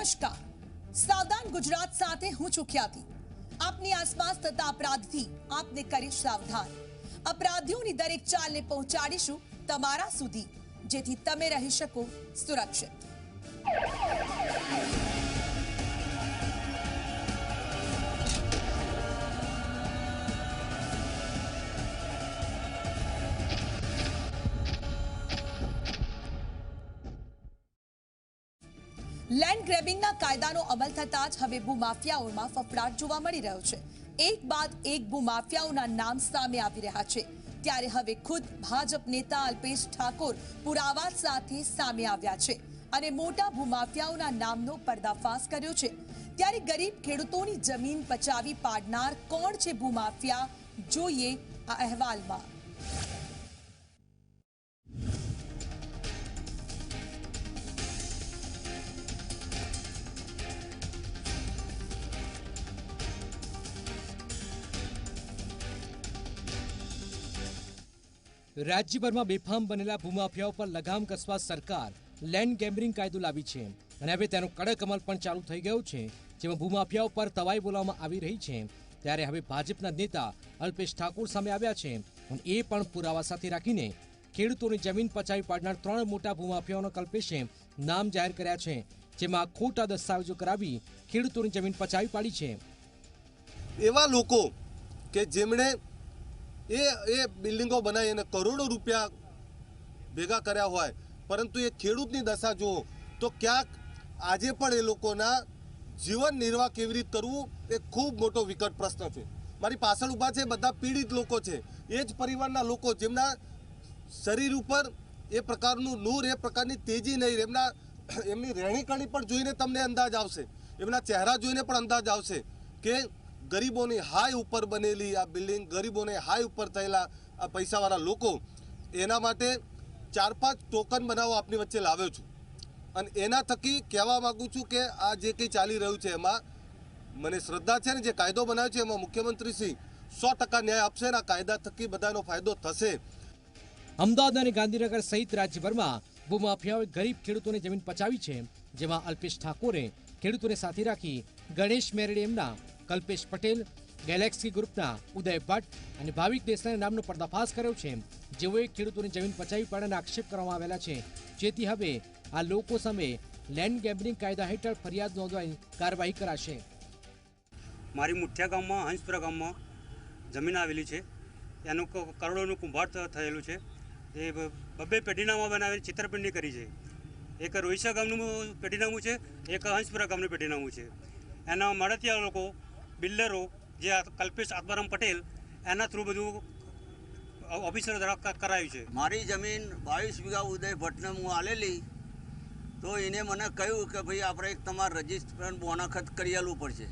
નમસ્કાર, સાવધાન ગુજરાત સાથે હું છું ખ્યાતિ। આપની આસપાસ થતા અપરાધથી આપને કરીશ સાવધાન। અપરાધીઓની દરેક ચાલને પહોંચાડીશું તમારા સુધી, જેથી તમે રહી શકો સુરક્ષિત। લેન્ડ ગ્રેબિંગના કાયદાનો અમલ થતા જ હવે ભૂમાફિયાઓમાં ફફડાટ જોવા મળી રહ્યો છે। એક બાદ એક ભૂમાફિયાઓના નામ સામે આવી રહ્યા છે, ત્યારે હવે ખુદ ભાજપ નેતા અલ્પેશ ઠાકોર પુરાવા સાથે સામે આવ્યા છે અને મોટા ભૂમાફિયાઓના નામનો પર્દાફાશ કર્યો છે। ત્યારે ગરીબ ખેડૂતોની જમીન પચાવી પાડનાર કોણ છે ભૂમાફિયા, જોઈએ આ અહેવાલમાં। રાજ્યભરમાં બેફામ બનેલા ભૂમાફિયાઓ પર લગામ કસવા સરકાર લેન્ડ ગેમ્બલિંગ કાયદો લાવી છે અને હવે તેનો કડક અમલ પણ ચાલુ થઈ ગયો છે, જેમાં ભૂમાફિયાઓ પર તવાઈ બોલાવવામાં આવી રહી છે। ત્યારે હવે ભાજપના નેતા અલ્પેશ ઠાકોર સામે આવ્યા છે અને એ પણ પુરાવા સાથે રાખીને ખેડૂતોની જમીન પચાવી પાડનાર 3 મોટા ભૂમાફિયાઓના કલ્પેશે નામ જાહેર કર્યા છે, જેમાં ખોટા દસ્તાવેજો કરાવી ખેડૂતોની જમીન પચાવી પાડી છે। એવા લોકો કે જેમણે એ બિલ્ડિંગો બનાવી અને કરોડો રૂપિયા ભેગા કર્યા હોય, પરંતુ એ ખેડૂતની દશા જુઓ તો ક્યાંક આજે પણ એ લોકોના જીવન નિર્વાહ કેવી રીતે કરવું એ ખૂબ મોટો વિકટ પ્રશ્ન છે। મારી પાછળ ઊભા છે બધા પીડિત લોકો છે, એ જ પરિવારના લોકો જેમના શરીર ઉપર એ પ્રકારનું નૂર, એ પ્રકારની તેજી નહીં, એમની રહેણીકરણી પણ જોઈને તમને અંદાજ આવશે, એમના ચહેરા જોઈને પણ અંદાજ આવશે કે ગરીબોની હાય ઉપર બનેલી આ બિલ્ડિંગ, ગરીબોને હાય ઉપર થયેલા આ પૈસાવાળા લોકો, એના માટે 4-5 ટોકન બનાવો આપની વચ્ચે લાવ્યો છું અને એના થકી કહેવા માગું છું કે આ જે કંઈ ચાલી રહ્યું છે એમાં મને શ્રદ્ધા છે ને જે કાયદો બનાવ્યો છે એમાં મુખ્યમંત્રી શ્રી 100% ન્યાય આપશે અને આ કાયદા થકી બધાનો ફાયદો થશે। અમદાવાદ અને ગાંધીનગર સહિત રાજ્યભરમાં ભૂમાફિયાઓએ ગરીબ ખેડૂતોની જમીન પચાવી છે, જેમાં અલ્પેશ ઠાકોરે ખેડૂતોને સાથે રાખી ગણેશ મેરડીએમના કલ્પેશ પટેલ, ગેલેક્સી ગ્રુપના ઉદય ભટ્ટ અને ભાવિક દેસાઈના નામનો પર્દાફાશ કર્યો છે, જેઓએ ખેડૂતોની જમીન પચાવી પાડવાના આક્ષેપ કરવામાં આવેલા છે, જેથી હવે આ લોકો સામે લેન્ડ ગેમ્બલિંગ કાયદા હેઠળ ફરિયાદ નોંધવાની કાર્યવાહી કરાશે। મારી મુઠિયા ગામમાં હંસપુરા ગામમાં જમીન આવેલી છે, એનું કરોડોનું કુંભાર થયેલું છે। એ 2 પેઢીનામા બનાવીને છેતરપિંડી કરી છે। એક રોહિસા ગામનું પેઢીનામું છે, એક હંસપુરા ગામનું પેઢીનામું છે। એના મળતિયા લોકો, બિલ્ડરો જે કલ્પેશ આત્મારામ પટેલ, એના થ્રુ બધું ઓફિસરો દ્વારા કરાયું છે। મારી જમીન 22 વીઘા ઉદય ભટ્ટને હું આલેલી, તો એને મને કહ્યું કે ભાઈ આપણે એક તમારે રજીસ્ટ્રેશન બોનાખત કરી આલવું પડશે।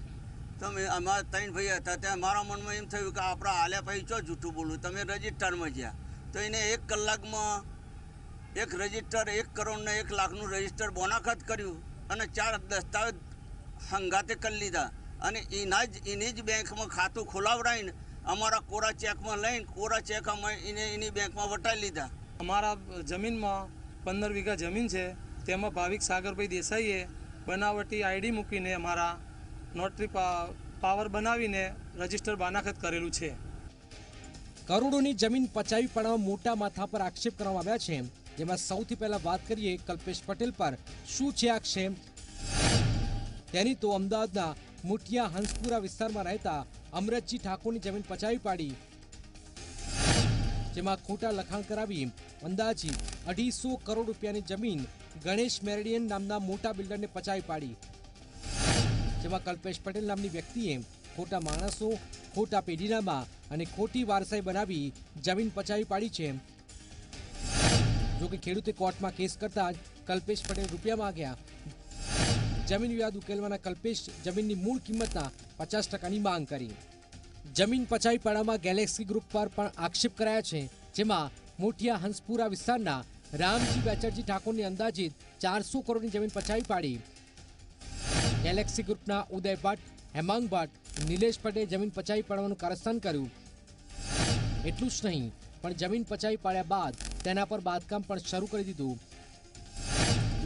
તો અમારા 3 ભાઈ હતા, ત્યાં મારા મનમાં એમ થયું કે આપણે આલ્યા પછી ચો જૂઠું બોલવું, તમે રજિસ્ટરમાં ગયા તો એને 1 કલાકમાં એક રજિસ્ટર 1 કરોડ ને 1 લાખનું રજિસ્ટર બોનાખત કર્યું અને 4 દસ્તાવેજ હંગાતે કરી લીધા અને એની જ બેંકમાં ખાતું ખોલાવડાવીને અમારા કોરા ચેકમાં લઈને કોરા ચેક અમે એની બેંકમાં વટાવી લીધા। અમારા જમીનમાં 15 વીઘા જમીન છે, તેમાં ભાવિક સાગરભાઈ દેસાઈએ બનાવટી આઈડી મૂકીને અમારા નોટરી પાવર બનાવીને રજિસ્ટર બાનાખત કરેલું છે। કરોડોની જમીન પચાવી પાડવામાં મોટા માથા પર આક્ષેપ કરવામાં આવ્યા છે, જેમાં સૌથી પહેલા વાત કરીએ કલ્પેશ પટેલ પર શું છે આક્ષેપ તેની। તો અમદાવાદના મુઠિયા હંસપુરા વિસ્તારમાં રહેતા અમરતજી ઠાકોરની જમીન પચાવી પાડી, જેમાં ખોટા લખાણ કરાવી અંદાજી 250 કરોડ રૂપિયાની જમીન ગણેશ મેરડીયન નામના મોટા બિલ્ડરને પચાવી પાડી, જેમાં કલ્પેશ પટેલ નામની વ્યક્તિએ ખોટા માણસો, ખોટા પેઢીનામા અને ખોટી વારસાઈ બનાવી જમીન પચાવી પાડી છે। જોકે ખેડૂતે કોર્ટમાં કેસ કરતા જ કલ્પેશ પટેલ રૂપિયા માંગ્યા। જમીન વિવાદ ઉકેલવાના કલ્પેશ જમીનની મૂળ કિંમતના 50%ની માંગ કરી। જમીન પચાવી પાડવામાં ગેલેક્સી ગ્રુપ પર પણ આક્ષેપ કરાયા છે, જેમાં મોટિયા હંસપુરા વિસ્તારના રામજી બેચરજી ઠાકોરની અંદાજિત 400 કરોડની જમીન પચાવી પાડી। ગેલેક્સી ગ્રુપના ઉદય ભટ્ટ, હેમાંગ ભટ્ટ, નિલેશ પટેલે જમીન પચાવી પાડવાનું કારસ્તાન કર્યું। એટલું જ નહીં, પણ જમીન પચાવી પાડ્યા બાદ તેના પર બાંધકામ પણ શરૂ કરી દીધું।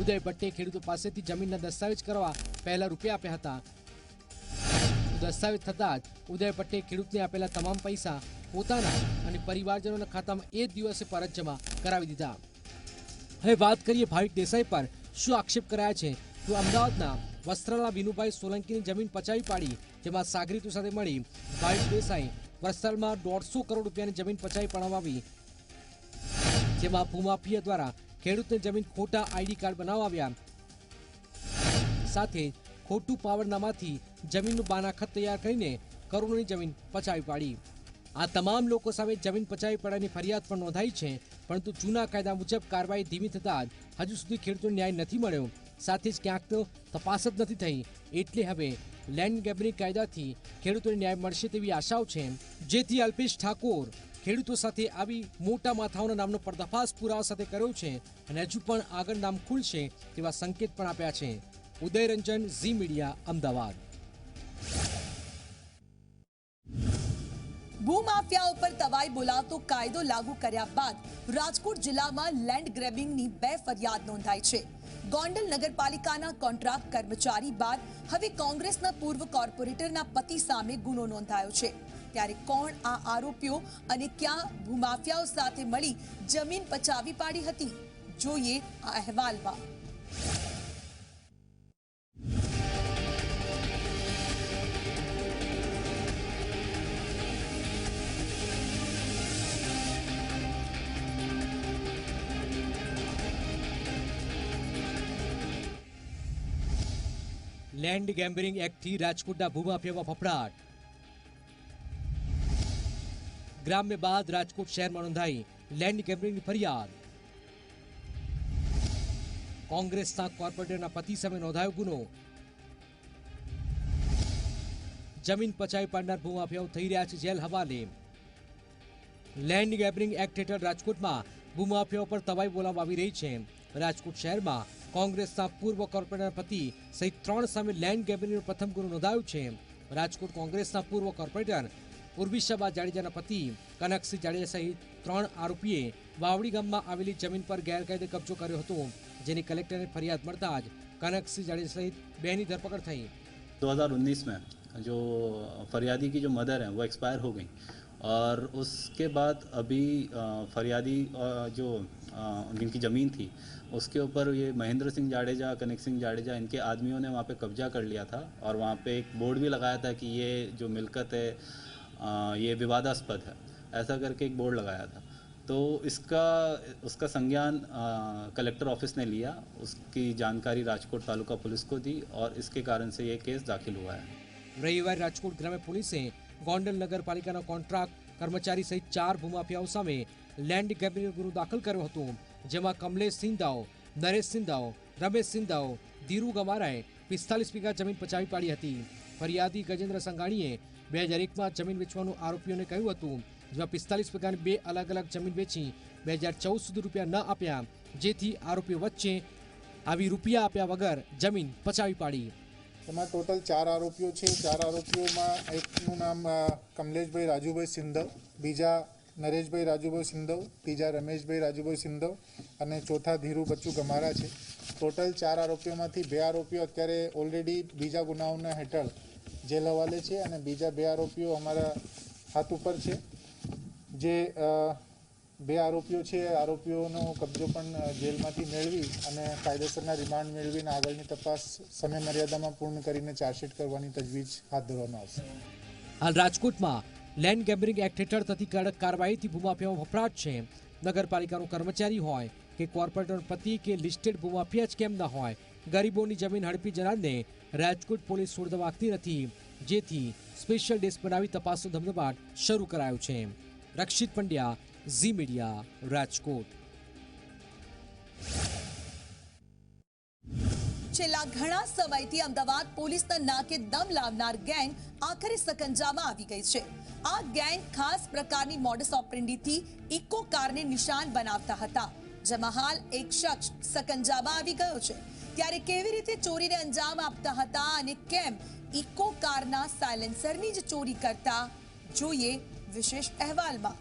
ઉદય ભટ્ટે ખેડૂતો પાસેથી જમીનના દસ્તાવેજ કરવા પહેલા રૂપિયા આપ્યા હતા. દસ્તાવેજ થતાં જ ઉદય ભટ્ટે ખેડૂતને આપેલા તમામ પૈસા પોતાના અને પરિવારજનોના ખાતામાં એ જ દિવસે પરત જમા કરાવી દીધા. હવે વાત કરીએ ભાવિક દેસાઈ પર શું આક્ષેપ કરાયા છે. તો અમદાવાદના વસ્ત્રાલા વિનુભાઈ સોલંકીની જમીન પચાવી પાડી, જેમાં સાગરીતો સાથે મળી ભાવિક દેસાઈ વસ્ત્રાલમાં 150 કરોડ રૂપિયાની જમીન પચાવી પાડવામાં આવી, જેમાં ભૂમાફિયા દ્વારા ખેડૂતને જમીન ખોટા આઈડી કાર્ડ બનાવાવ્યા સાથે ખોટું પાવરનામાથી જમીનનું બાનાખત તૈયાર કરીને કરોડોની જમીન પચાવી પાડી. આ તમામ લોકો સામે જમીન પચાવી પાડવાની ફરિયાદ પણ નોંધાઈ છે, પરંતુ જૂના કાયદા મુજબ કાર્યવાહી ધીમી થતાં જ હજુ સુધી ખેડૂતોને ન્યાય નથી મળ્યો. સાથે જ ક્યાંક તો તપાસ જ નથી થઈ. એટલે હવે લેન્ડ ગ્રેબિંગ કાયદાથી ખેડૂતોને ન્યાય મળશે તેવી આશાઓ છે, જેથી અલ્પેશ ઠાકોર ખેડૂતો સાથે આવી મોટા માથાઓના નામનો પર્દાફાશ પુરાવા સાથે કર્યો છે અને હજુ પણ આગળ નામ ખુલશે તેવા સંકેત પણ આપ્યા છે. ઉદયરંજન, ઝી મીડિયા, અમદાવાદ. ભૂમાફિયાઓ પર તવાઈ બોલાવતો કાયદો લાગુ કર્યા બાદ રાજકોટ જિલ્લામાં લેન્ડ ગ્રેબિંગની 2 ફરિયાદ નોંધાઈ છે. ગોંડલ નગરપાલિકાના કોન્ટ્રાક્ટ કર્મચારી બાદ હવે કોંગ્રેસના પૂર્વ કોર્પોરેટરના પતિ સામે ગુનો નોંધાયો છે. ત્યારે કોણ આ આરોપીઓ અને ક્યાં ભૂમાફિયાઓ સાથે મળી જમીન પચાવી પાડી હતી? જોઈએ આ અહેવાલમાં. લેન્ડ ગેમ્બલિંગ એક્ટથી રાજકોટના ભૂમાફિયામાં ફફડાટ. ગ્રામ્ય બાદ રાજકોટ શહેરમાં નોંધાઈ લેન્ડ ગેમ્બલિંગની ફરિયાદ. કોંગ્રેસના કોર્પોરેટરના પતિ સામે નોંધાયો ગુનો. જમીન પચાવી પાડનાર ભૂમાફિયાઓ થઈ રહ્યા છે જેલ હવાલે. લેન્ડ ગેમ્બલિંગ એક્ટ હેઠળ રાજકોટમાં ભૂમાફિયાઓ પર તવાઈ બોલાવવામાં આવી રહી છે. રાજકોટ શહેરમાં કોંગ્રેસના પૂર્વ કોર્પોરેટર પતિ સહિત 3 સામે લેન્ડ ગેમ્બલિંગનો પ્રથમ ગુનો નોંધાયો છે. રાજકોટ કોંગ્રેસના પૂર્વ કોર્પોરેટર ઉર્વિશાબા જાડેજાના પતિ કનકસિંહ જાડેજા સહિત 3 આરોપીએ વાવડી ગામમાં આવેલી જમીન પર ગેરકાયદે કબજો કર્યો હતો, જેની કલેક્ટરને ફરિયાદ મળતા જ कनक सिंह जाडेजा सहित 2 की धरपकड़ थी। 2019 में जो फरियादी की जो मदर है वो एक्सपायर हो गई और उसके बाद अभी फरियादी जो जिनकी ज़मीन थी उसके ऊपर ये महेंद्र सिंह जाडेजा, कनक सिंह जाडेजा, इनके आदमियों ने वहाँ पे कब्जा कर लिया था और वहाँ पे एक बोर्ड भी लगाया था कि ये जो मिलकत है ये विवादास्पद है, ऐसा करके एक बोर्ड लगाया था। तो उसका संज्ञान कलेक्टर ऑफिस ने लिया, उसकी जानकारी राजकोट तालुका पुलिस को दी और इसके कारण से ये केस दाखिल हुआ है। रविवार राजकोट ग्राम्य पुलिसे गोंडल नगरपालिकाना कॉन्ट्राक्ट कर्मचारी सहित 4 भूमाफियाओं सामे लैंड ग्रेबिंगનો ગુનો દાખલ કર્યો હતો, જેમાં કમલેશ સિંધાઓ, નરેશ સિંધાઓ, રમેશ સિંધાઓ, ધીરુ ગમારાએ 45 વીઘા જમીન પચાવી પાડી હતી। ફરિયાદી ગજેન્દ્ર સંઘાણીએ 2001માં જમીન વેચવાનું આરોપીઓને કહ્યું હતું, જેમાં 45 વીઘાની 2 અલગ અલગ જમીન વેચી 2014 સુધી રૂપિયા ન આપ્યા, જેથી આરોપીઓ વચ્ચે આવી રૂપિયા આપ્યા વગર જમીન પચાવી પાડી। એમાં ટોટલ 4 આરોપીઓ છે। 4 આરોપીઓમાં એકનું નામ કમલેશભાઈ રાજુભાઈ સિંધવ, બીજા નરેશભાઈ રાજુભાઈ સિંધવ, ત્રીજા રમેશભાઈ રાજુભાઈ સિંધવ અને ચોથા ધીરુ બચ્ચુ ગમારા છે। ટોટલ 4 આરોપીઓમાંથી 2 આરોપીઓ અત્યારે ઓલરેડી બીજા ગુનાઓના હેઠળ જેલ હવાલે છે અને બીજા 2 આરોપીઓ અમારા હાથ ઉપર છે। જે 2 આરોપીઓ છે આરોપીઓનો કબજો પણ જેલમાંથી મેળવી અને કાયદેસરના રિમાન્ડ મેળવીને આગળની તપાસ સમય મર્યાદામાં પૂર્ણ કરીને ચાર્જશીટ કરવાની તજવીજ હાથ ધરવામાં આવશે। હાલ રાજકોટમાં લેન્ડ ગ્રેબિંગ એક્ટ હેઠળ થતી કડક કાર્યવાહીથી ભૂમાફિયાઓ વફરાટ છે। નગરપાલિકાનો કર્મચારી હોય કે કોર્પોરેટર પતિ કે લિસ્ટેડ ભૂમાફિયા જ કેમ ન હોય, ગરીબોની જમીન હડપી જનારને રાજકોટ પોલીસ છોડ વાગતી નથી, જેથી સ્પેશિયલ ડેસ્ક બનાવી તપાસનો ધમધમાટ શરૂ કરાયો છે। રક્ષિત પંડ્યા, ઝી મીડિયા, રાજકોટ। છેલ્લા ઘણા સમયથી અમદાવાદ પોલીસના નાકે દમ લાવનાર ગેંગ આખરે સકંજામાં આવી ગઈ છે। આ ગેંગ ખાસ પ્રકારની મોડસ ઓપરેન્ડીથી ઇકો કારને નિશાન બનાવતા હતા, જેમાં હાલ એક શખ્સ સકંજામાં આવી ગયો છે। ત્યારે કેવી રીતે ચોરીને અંજામ આપતા હતા અને કેમ ઇકો કારના સાયલેન્સરની જ ચોરી કરતા, જોઈએ વિશેષ અહેવાલમાં।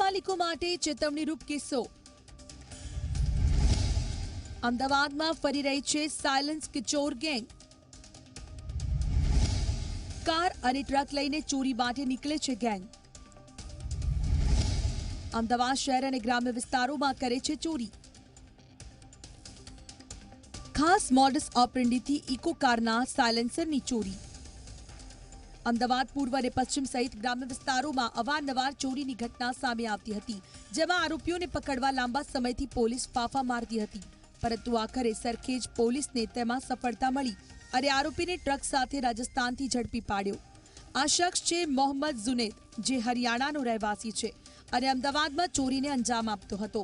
માલિકો માટે ચેતવણીરૂપ કિસ્સો. અમદાવાદમાં ફરી રહી છે સાયલન્સ કિચોર ગેંગ. કાર અને ટ્રક લઈને ચોરી માટે નીકળે છે ગેંગ. અમદાવાદ શહેર અને ગ્રામ્ય વિસ્તારોમાં કરે છે ચોરી. ખાસ મોડસ ઓપરેન્ડીથી ઇકો કારના સાયલેન્સરની ચોરી. અમદાવાદ પૂર્વ અને પશ્ચિમ સહિત ગ્રામ્ય વિસ્તારોમાં અવારનવાર ચોરીની ઘટના સામે આવતી હતી, જેમાં આરોપીઓને પકડવા લાંબા સમયથી પોલીસ ફાંફા મારતી હતી, પરંતુ આખરે સરખેજ પોલીસને તેમાં સફળતા મળી અને આરોપીને ટ્રક સાથે રાજસ્થાનથી ઝડપી પાડ્યો. આ શખ્સ છે મોહમ્મદ ઝુનેદ, જે હરિયાણાનો રહેવાસી છે અને અમદાવાદમાં ચોરીને અંજામ આપતો હતો.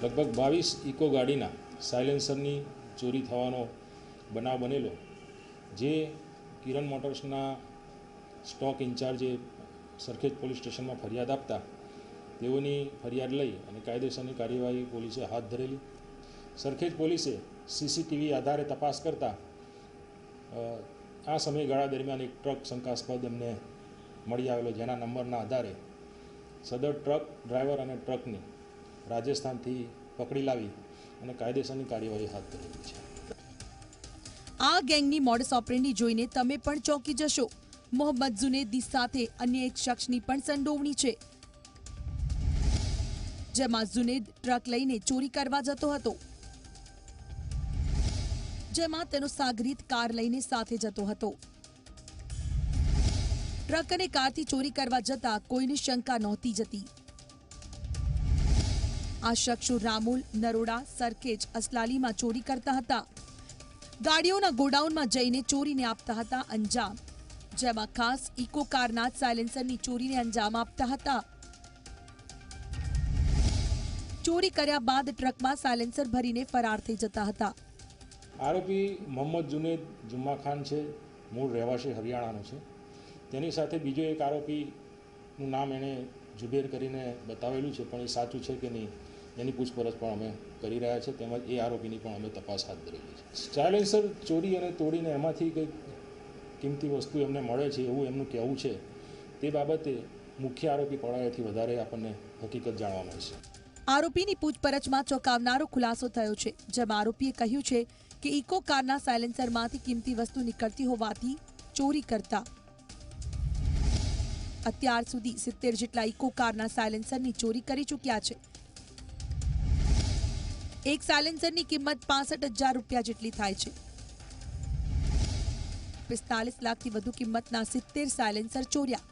લગભગ 22 ઇકો ગાડીના સાયલેન્સરની ચોરી થવાનો બનાવ બનેલો, જે કિરણ મોટર્સના સ્ટોક ઇન્ચાર્જે સરખેજ પોલીસ સ્ટેશનમાં ફરિયાદ આપતા તેઓની ફરિયાદ લઈ અને કાયદેસરની કાર્યવાહી પોલીસે હાથ ધરેલી. સરખેજ પોલીસે સીસીટીવી આધારે તપાસ કરતા આ સમયગાળા દરમિયાન એક ટ્રક શંકાસ્પદ એમને મળી આવેલો, જેના નંબરના આધારે સદર ટ્રક ડ્રાઈવર અને ટ્રકની રાજસ્થાનથી પકડી લાવી અને કાયદેસરની કાર્યવાહી હાથ ધરેલી છે. આ ગેંગની મોડસ ઓપરેન્ડી જોઈને તમે પણ ચોંકી જશો. મોહમ્મદ ઝુનેદની સાથે અન્ય એક શખ્સની પણ સંડોવણી છે, જેમાં ઝુનેદ ટ્રક લઈને ચોરી કરવા જતો હતો, જેમાં તેનો સાગરીત કાર લઈને સાથે જતો હતો. ટ્રક અને કારથી ચોરી કરવા જતા કોઈની શંકા નહોતી જતી. આ શખ્સો રામોલ, નરોડા, સરખેજ, અસલાલીમાં ચોરી કરતા હતા. ગાડીઓના ગોડાઉનમાં જઈને ચોરીને આપતા હતા અંજામ, જેમાં ખાસ ઇકો કારના સાયલેન્સરની ચોરીને અંજામ આપતા હતા. ચોરી કર્યા બાદ ટ્રકમાં સાયલેન્સર ભરીને ફરાર થઈ જતા હતા. આરોપી મોહમ્મદ જુનેદ જુમ્મા ખાન છે, મૂળ રહેવાસી હરિયાણાનો છે. તેની સાથે બીજો એક આરોપીનું નામ એણે જુબેર કરીને બતાવેલું છે, પણ એ સાચું છે કે નહીં એની પૂછપરછ પણ અમે કરી રહ્યા છે. તેમજ એ આરોપીની પણ અમે તપાસ હાથ ધરેલી છે. સાયલેન્સર ચોરી અને તોડીને એમાંથી કંઈક કિંમતી વસ્તુ એમને મળે છે એવું એમનું કહેવું છે. તે બાબતે મુખ્ય આરોપી પડાયાથી વધારે આપણને હકીકત જાણવા મળશે. આરોપીની પૂછપરછમાં ચોંકાવનારો ખુલાસો થયો છે, જેમાં આરોપીએ કહ્યું છે કે ઇકો કારના સાયલેન્સરમાંથી કિંમતી વસ્તુ નીકળતી હોવાથી ચોરી કરતા. અત્યાર સુધી 70 જેટલા ઇકો કારના સાયલેન્સરની ચોરી કરી ચૂક્યા છે. એક સાયલેન્સરની કિંમત 65,000 રૂપિયા જેટલી થાય છે. 45 લાખથી વધુ કિંમતના 70 સાયલેન્સર ચોર્યા.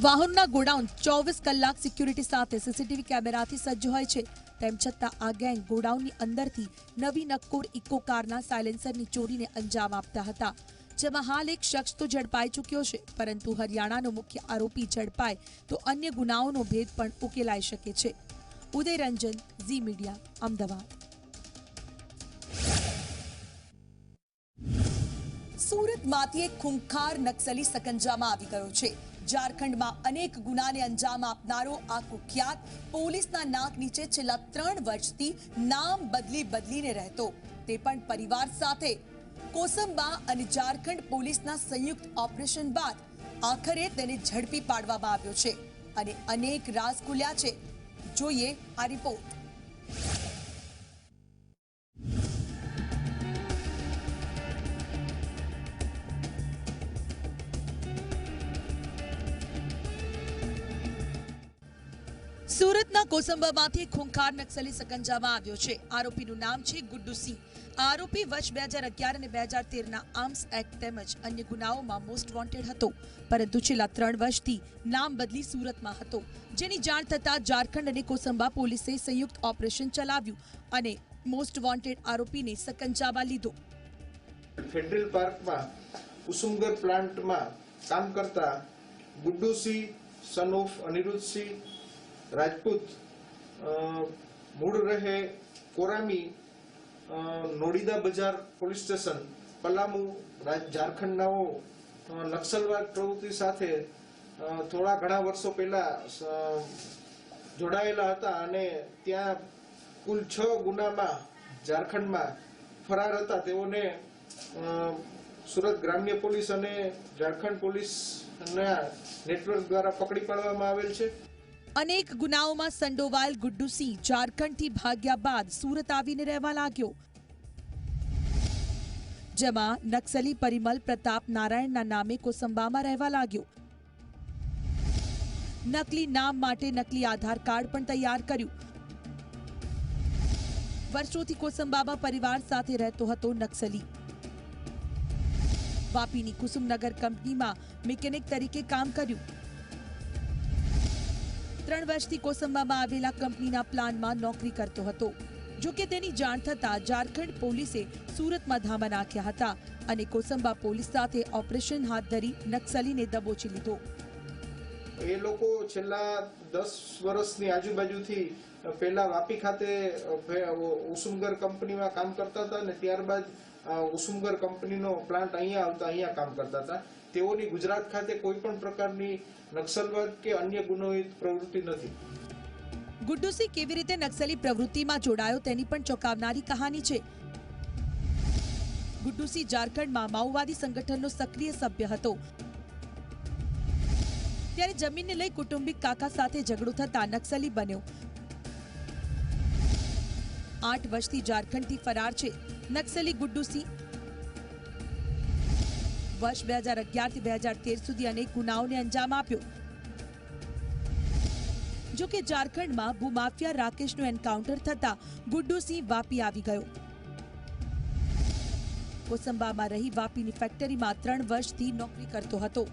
વાહનના ગોડાઉન 24 કલાક સિક્યુરિટી સાથે સીસીટીવી કેમેરાથી સજ્જ હોય છે. તેમ છતાં આ ગેંગ ગોડાઉનની અંદરથી નવી નક્કોર ઇકો કારના સાયલેન્સરની ચોરીને અંજામ આપતા હતા, જેમાં હાલ એક શખ્સ તો ઝડપાઈ ચૂક્યો છે, પરંતુ હરિયાણાનો મુખ્ય આરોપી ઝડપાય તો અન્ય ગુનાઓનો ભેદ પણ ઉકેલાઈ શકે છે. ઉદય રંજન, ઝી મીડિયા, અમદાવાદ. સુરતમાંથી એક ખૂંખાર નક્સલી સકંજામાં આવી ગયો છે. ઝારખંડમાં અનેક ગુનાને અંજામ આપનારો આ કુખ્યાત પોલીસના નાક નીચે છેલ્લા 3 વર્ષથી નામ બદલીને રહેતો, તે પણ પરિવાર સાથે. કોસંબા અને ઝારખંડ પોલીસના સંયુક્ત ઓપરેશન બાદ આખરે તેને ઝડપી પાડવામાં આવ્યો છે અને અનેક રાઝ ખુલ્યા છે. જોઈએ આ રિપોર્ટ. સુરતના કોસંબામાંથી ખૂંખાર નક્સલી સકંજામાં આવ્યો છે. આરોપીનું નામ છે ગુડ્ડુ સિંહ. આરોપી વર્ષ 2011 અને 2013ના આર્મ્સ એક્ટ તેમજ અન્ય ગુનાઓમાં મોસ્ટ વોન્ટેડ હતો, પરંતુ છેલ્લા 3 વર્ષથી નામ બદલી સુરતમાં હતો, જેની જાણ થતાં ઝારખંડ અને કોસંબા પોલીસે સંયુક્ત ઓપરેશન ચલાવ્યું અને મોસ્ટ વોન્ટેડ આરોપીને સકંજામાં લીધો. ફેડરલ પાર્કમાં કુસુમગર પ્લાન્ટમાં કામ કરતા ગુડ્ડુ સિંહ સન ઓફ અનિરુદ્ધ સિંહ રાજપૂત, મૂળ રહે કોરામી, નોડીદા બજાર પોલીસ સ્ટેશન, પલામુ, ઝારખંડનાઓ નક્સલવાદ પ્રવૃત્તિ સાથે થોડા ઘણા વર્ષો પહેલા જોડાયેલા હતા અને ત્યાં કુલ 6 ગુનામાં ઝારખંડમાં ફરાર હતા. તેઓને સુરત ગ્રામ્ય પોલીસ અને ઝારખંડ પોલીસ ના નેટવર્ક દ્વારા પકડી પાડવામાં આવેલ છે। અનેક ગુનાઓમાં સંડોવાયેલ ગુડ્ડુ સિંહ ઝારખંડથી ભાગ્યા બાદ સુરત આવીને રહેવા લાગ્યો, જેમાં નક્સલી પરિમલ પ્રતાપ નારાયણના નામે કોસંબામાં રહેવા લાગ્યો। નકલી નામ માટે નકલી આધાર કાર્ડ પણ તૈયાર કર્યું। વર્ષોથી કોસંબામાં પરિવાર સાથે રહેતો હતો નક્સલી। વાપીની કુસુમનગર કંપનીમાં મિકેનિક તરીકે કામ કર્યું। 3 વર્ષથી કોસંબામાં આવેલા કંપનીના પ્લાનમાં નોકરી કરતો હતો। જો કે તેની જાણ થતાં ઝારખંડ પોલીસે સુરતમાં ધામા નાખ્યા હતા અને કોસંબા પોલીસ સાથે ઓપરેશન હાથ ધરી નક્સલીને દબોચી લીધો। એ લોકો છેલ્લા 10 વર્ષની આજુબાજુથી પહેલા વાપી ખાતે ઉસુમગર કંપનીમાં કામ કરતા હતા અને ત્યારબાદ ઉસુમગર કંપનીનો પ્લાન્ટ અહીંયા આવતા અહીંયા કામ કરતા હતા। તેઓની ગુજરાત ખાતે કોઈ પણ પ્રકારની નક્સલવાદ કે અન્ય ગુનાહિત પ્રવૃત્તિ નથી। ગુડ્ડુ સિંહ કેવી રીતે નક્સલી પ્રવૃત્તિમાં જોડાયો તેની પણ ચોંકાવનારી કહાની છે। ગુડ્ડુ સિંહ ઝારખંડમાં માઓવાદી સંગઠનનો સક્રિય સભ્ય હતો। ત્યારે જમીનને લઈ કુટુંબિક કાકા સાથે ઝઘડો થતા નક્સલી બન્યો। 8 વર્ષથી ઝારખંડથી ફરાર છે નક્સલી ગુડ્ડુ સિંહ। વર્ષ 2011 થી 2013 સુધી અનેક ગુનાઓને અંજામ આપ્યો। જો કે ઝારખંડમાં ભૂમાફિયા રાકેશનું એન્કાઉન્ટર થતા ગુડ્ડુ સિંહ વાપી આવી ગયો। કોસંબામાં રહી વાપીની ફેક્ટરીમાં 3 વર્ષથી નોકરી કરતો હતો।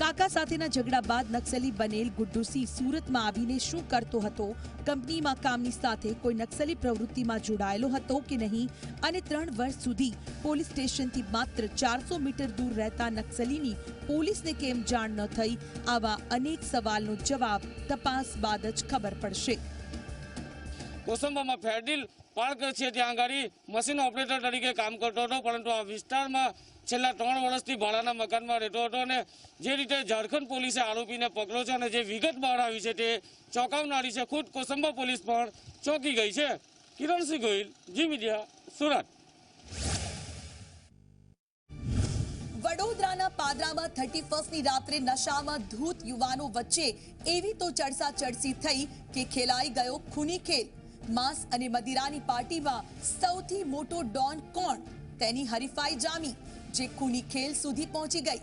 કાકા સાથેના ઝઘડા બાદ નક્સલી બનેલ ગુડ્ડુ સિંહ સુરતમાં આવીને શું કરતો હતો, કંપનીમાં કામની સાથે કોઈ નક્સલી પ્રવૃત્તિમાં જોડાયેલો હતો કે નહીં અને 3 વર્ષ સુધી પોલીસ સ્ટેશનથી માત્ર 400 મીટર દૂર રહેતા નક્સલીની પોલીસને કેમ જાણ ન થઈ, આવા અનેક સવાલનો જવાબ તપાસ બાદ જ ખબર પડશે। કોસંબામાં ફેરડીલ પાર્ક છે ત્યાં આગળ મશીન ઓપરેટર તરીકે કામ કરતો હતો, પરંતુ આ વિસ્તારમાં છેલ્લા 3 વર્ષથી ભાડાના મકાનમાં રહેતો હતો અને જે રીતે ઝારખંડ પોલીસે આરોપીને પકડ્યો છે અને જે વિગત બહાર આવી છે તે ચોંકાવનારી છે। ખુદ કોસંબા પોલીસ પણ ચોંકી ગઈ છે। કિરણસિંહ ગોહિલ, જી મીડિયા, સુરત। વડોદરાના પાદરામાં 31ની રાત્રે નશામાં ધૂત યુવાનો વચ્ચે એવી તો ચડસાચડસી થઈ કે ખેલાઈ ગયો ખૂની ખેલ। માંસ અને મદિરાની પાર્ટીમાં સૌથી મોટો ડોન કોણ તેની હરીફાઈ જામી, જે ખૂની ખેલ સુધી પહોંચી ગઈ।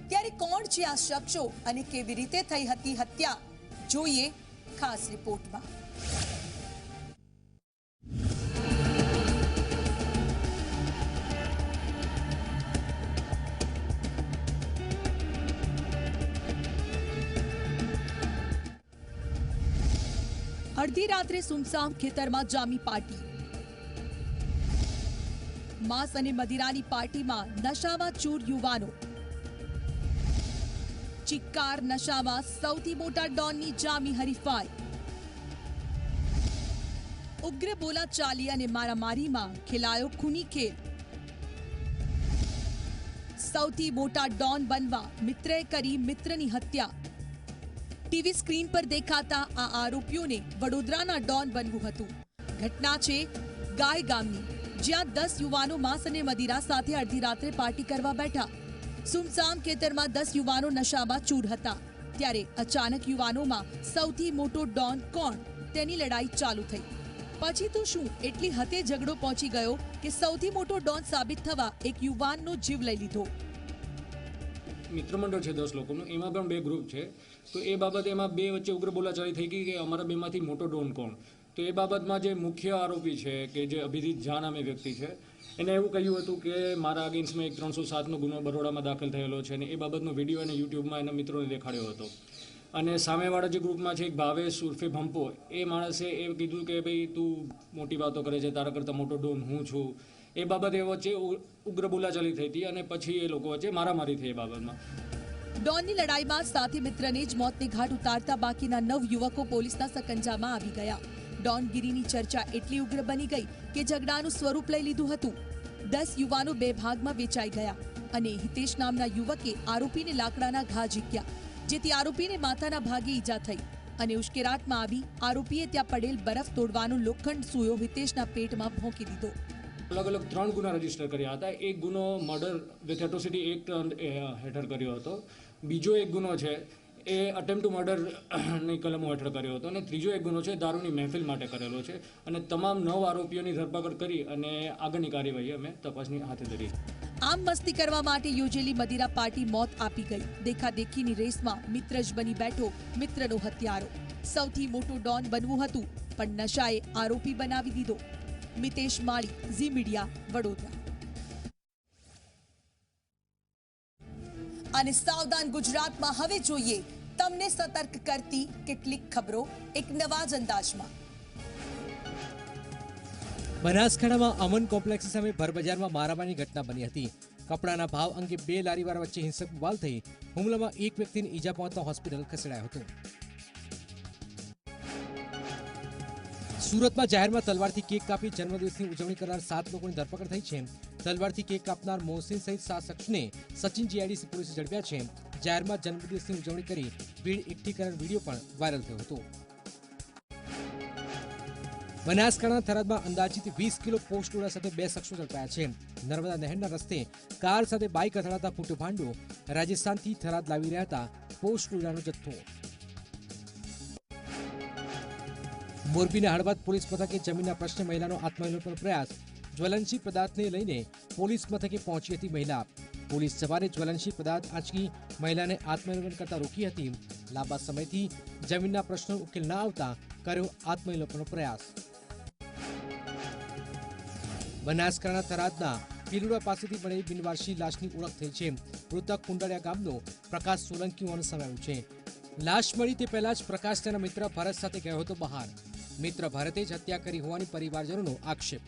ત્યારે કોણ છે આ શખ્સો અને કેવી રીતે થઈ હતી હત્યા, જોઈએ ખાસ રિપોર્ટમાં। અડધી રાત્રે સુમસામ ખેતરમાં જામી પાર્ટી। માંસ અને મદિરાની પાર્ટીમાં નશામાં ચૂર યુવાનો। ચિક્કાર નશામાં સૌથી મોટા ડોનની જામી હરીફાઈ। ઉગ્ર બોલાચાલી અને મારામારીમાં ખેલાયો ખૂની ખેલ। સૌથી મોટા ડોન બનવા મિત્રએ કરી મિત્રની હત્યા। ટીવી સ્ક્રીન પર દેખાતા આ આરોપીઓને વડોદરાના ડોન બનવું હતું। ઘટના છે ગાય ગામની, જ્યાં 10 યુવાનો માંસ અને મદિરા સાથે અડધી રાત્રે પાર્ટી કરવા બેઠા। સુમસામ ખેતરમાં 10 યુવાનો નશામાં ચૂર હતા। ત્યારે અચાનક યુવાનોમાં સૌથી મોટો ડોન કોણ તેની લડાઈ ચાલુ થઈ। પછી તો શું એટલી હદે ઝઘડો પહોંચી ગયો કે સૌથી મોટો ડોન સાબિત થવા એક યુવાનનો જીવ લઈ લીધો। મિત્ર મંડળ છે 10 લોકોનું, એમાં પણ 2 ગ્રુપ છે। તો એ બાબતે એમાં 2 વચ્ચે ઉગ્ર બોલાચાલી થઈ ગઈ કે અમારા 2માંથી મોટો ડોન કોણ। તો એ બાબતમાં જે મુખ્ય આરોપી છે કે જે અભિજીત ઝા નામે વ્યક્તિ છે, એને એવું કહ્યું હતું કે મારા અગેન્સ્ટમાં એક 307નો ગુનો બરોડામાં દાખલ થયેલો છે અને એ બાબતનો વિડીયો એને યુટ્યુબમાં એના મિત્રોને દેખાડ્યો હતો। અને સામેવાળા જે ગ્રુપમાં છે એક ભાવેશ ઉર્ફે ભંપો, એ માણસે એ કીધું કે ભાઈ તું મોટી વાતો કરે છે, તારા કરતાં મોટો ડોન હું છું। એ બાબતે વચ્ચે ઉગ્ર બોલાચાલી થઈ હતી અને પછી એ લોકો વચ્ચે મારામારી થઈ। એ બાબતમાં ડોનની લડાઈમાં સાથી મિત્રને જ મોતને ઘાટ ઉતારતા બાકીના 9 યુવકો પોલીસના સકંજામાં આવી ગયા। ડોનગીરીની ચર્ચા એટલી ઉગ્ર બની ગઈ કે ઝઘડાનું સ્વરૂપ લઈ લીધું હતું। 10 યુવાનો 2 ભાગમાં વેચાઈ ગયા અને હિતેશ નામના યુવકે આરોપીને લાકડાના ઘા ઝીક્યા, જેથી આરોપીને માથાના ભાગે ઈજા થઈ અને ઉશ્કેરાટમાં આવી આરોપીએ ત્યાં પડેલ બરફ તોડવાનો લોખંડ સૂયો હિતેશના પેટમાં ભોંકી દીધો। અલગ અલગ 3 ગુના રજીસ્ટર કર્યા હતા. એક ગુનો મર્ડર વિથ એટ્રોસિટી એક્ટ હેઠળ કર્યો હતો, બીજો એક ગુનો છે એ અટેમ્પ્ટ ટુ મર્ડરની કલમો હેઠળ કર્યો હતો, અને ત્રીજો એક ગુનો છે દારૂની મહેફિલ માટે કરેલો છે. અને તમામ 9 આરોપીઓની ધરપકડ કરી અને આગળની કાર્યવાહી અમે તપાસની હાથ ધરી. આમ મસ્તી કરવા માટે યોજેલી મદિરા પાર્ટી મોત આપી ગઈ. દેખાદેખીની રેસમાં મિત્ર જ બની બેઠો મિત્રનો હત્યારો. સૌથી મોટો ડોન બનવું હતું, પણ નશાએ આરોપી બનાવી દીધો. મિતેશ માળી, ઝી મીડિયા, વડોદરા. અને સાવધાન ગુજરાતમાં હવે જોઈએ તમને સતર્ક કરતી કેટલીક ખબરો એક નવા જ અંદાજમાં. બનાસકાંઠામાં અમન કોમ્પ્લેક્સ સામે ભરબજારમાં મારામારીની ઘટના બની હતી. કપડાના ભાવ અંગે 2 લારીવાળા વચ્ચે હિંસક બવાલ થઈ હુમલામાં એક વ્યક્તિને ઈજા પહોંચતા હોસ્પિટલ ખસેડાયો હતો. સુરતમાં જાહેરમાં તલવારથી કેક કાપી જન્મદિવસની ઉજવણી કરનાર 7 લોકોની ધરપકડ થઈ છે. તલવારથી કેક કાપનાર મોહસિન સહિત 7 શખ્સને સચિન જીઆઈડીસી પોલીસે ઝડપ્યા છે. જાહેરમાં જન્મદિવસની ઉજવણી કરી ભીડ એકઠી કરનાર વિડીયો પણ વાયરલ થયો હતો. બનાસકાંઠાના થરાદમાં અંદાજિત 20 કિલો પોસ્ટ ડોડા સાથે 2 શખ્સો ઝડપાયા છે. નર્મદા નહેરના રસ્તે કાર સાથે બાઇક અથડાતા ફૂટ્યો ભાંડો. રાજસ્થાનથી થરાદ લાવી રહ્યા હતા પોસ્ટ ડોડાનો જથ્થો. મોરબીના હળવદ પોલીસ મથકે જમીનના પ્રશ્ને મહિલાનો આત્મવિલોપનનો પ્રયાસ. જ્વલનશીલ પદાર્થને લઈને પોલીસ મથકે પહોંચી હતી મહિલા. પોલીસ સવારે જ્વલનશીલ પદાર્થ આંચકી મહિલાને આત્મવિલોપન કરતા રોકી હતી. લાંબા સમયથી જમીનના પ્રશ્નો ઉકેલ ના આવતા કર્યો આત્મવિલોપનનો પ્રયાસ. બનાસકાંઠાના થરાદના પીલુડા પાસેથી મળેલી બિનવારસી લાશની ઓળખ થઈ છે. મૃતક કુંડાળિયા ગામનો પ્રકાશ સોલંકી હોવાનું સામે આવ્યું છે. લાશ મળી તે પહેલા જ પ્રકાશ તેના મિત્ર ભરત સાથે ગયો હતો બહાર. મિત્ર ભરતે જ હત્યા કરી હોવાની પરિવારજનોનો આક્ષેપ.